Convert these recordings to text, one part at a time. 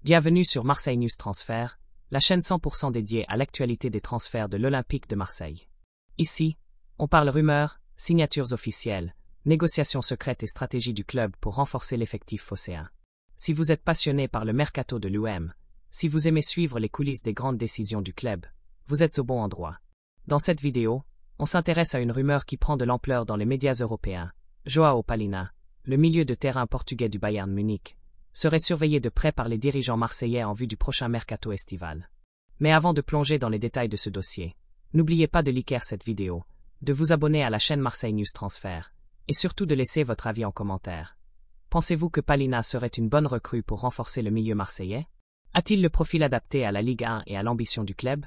Bienvenue sur Marseille News Transfert, la chaîne 100% dédiée à l'actualité des transferts de l'Olympique de Marseille. Ici, on parle rumeurs, signatures officielles, négociations secrètes et stratégies du club pour renforcer l'effectif phocéen. Si vous êtes passionné par le mercato de l'UM, si vous aimez suivre les coulisses des grandes décisions du club, vous êtes au bon endroit. Dans cette vidéo, on s'intéresse à une rumeur qui prend de l'ampleur dans les médias européens. João Palhinha, le milieu de terrain portugais du Bayern Munich, serait surveillé de près par les dirigeants marseillais en vue du prochain mercato estival. Mais avant de plonger dans les détails de ce dossier, n'oubliez pas de liker cette vidéo, de vous abonner à la chaîne Marseille News Transfert, et surtout de laisser votre avis en commentaire. Pensez-vous que Palhinha serait une bonne recrue pour renforcer le milieu marseillais? A-t-il le profil adapté à la Ligue 1 et à l'ambition du club?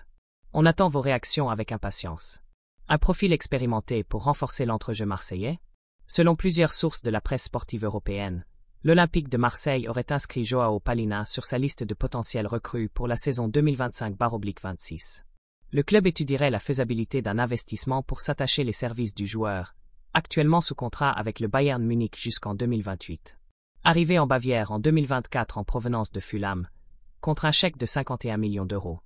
On attend vos réactions avec impatience. Un profil expérimenté pour renforcer l'entrejeu marseillais? Selon plusieurs sources de la presse sportive européenne, l'Olympique de Marseille aurait inscrit João Palhinha sur sa liste de potentiels recrues pour la saison 2025-26. Le club étudierait la faisabilité d'un investissement pour s'attacher les services du joueur, actuellement sous contrat avec le Bayern Munich jusqu'en 2028. Arrivé en Bavière en 2024 en provenance de Fulham, contre un chèque de 51 millions d'euros,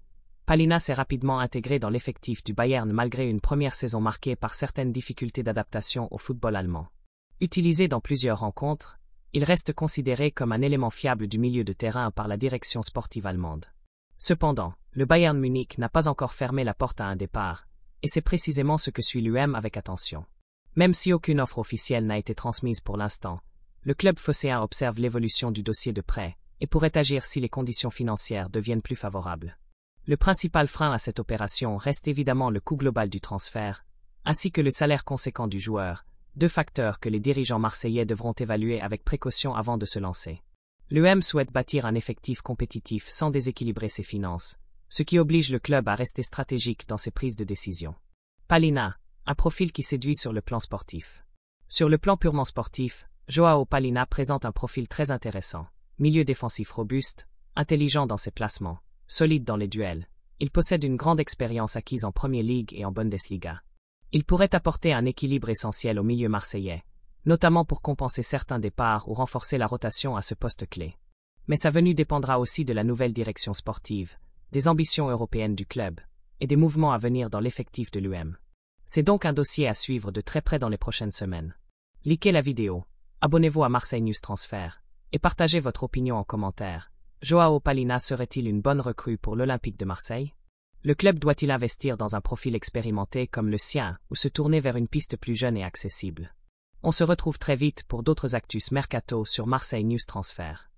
Palhinha s'est rapidement intégré dans l'effectif du Bayern malgré une première saison marquée par certaines difficultés d'adaptation au football allemand. Utilisé dans plusieurs rencontres, il reste considéré comme un élément fiable du milieu de terrain par la direction sportive allemande. Cependant, le Bayern Munich n'a pas encore fermé la porte à un départ, et c'est précisément ce que suit l'UM avec attention. Même si aucune offre officielle n'a été transmise pour l'instant, le club phocéen observe l'évolution du dossier de près et pourrait agir si les conditions financières deviennent plus favorables. Le principal frein à cette opération reste évidemment le coût global du transfert, ainsi que le salaire conséquent du joueur, deux facteurs que les dirigeants marseillais devront évaluer avec précaution avant de se lancer. L'UM souhaite bâtir un effectif compétitif sans déséquilibrer ses finances, ce qui oblige le club à rester stratégique dans ses prises de décision. Palhinha, un profil qui séduit sur le plan sportif. Sur le plan purement sportif, João Palhinha présente un profil très intéressant. Milieu défensif robuste, intelligent dans ses placements, solide dans les duels. Il possède une grande expérience acquise en Premier League et en Bundesliga. Il pourrait apporter un équilibre essentiel au milieu marseillais, notamment pour compenser certains départs ou renforcer la rotation à ce poste clé. Mais sa venue dépendra aussi de la nouvelle direction sportive, des ambitions européennes du club, et des mouvements à venir dans l'effectif de l'UM. C'est donc un dossier à suivre de très près dans les prochaines semaines. Likez la vidéo, abonnez-vous à Marseille News Transfert, et partagez votre opinion en commentaire. João Palhinha serait-il une bonne recrue pour l'Olympique de Marseille? Le club doit-il investir dans un profil expérimenté comme le sien ou se tourner vers une piste plus jeune et accessible? On se retrouve très vite pour d'autres actus mercato sur Marseille News Transfert.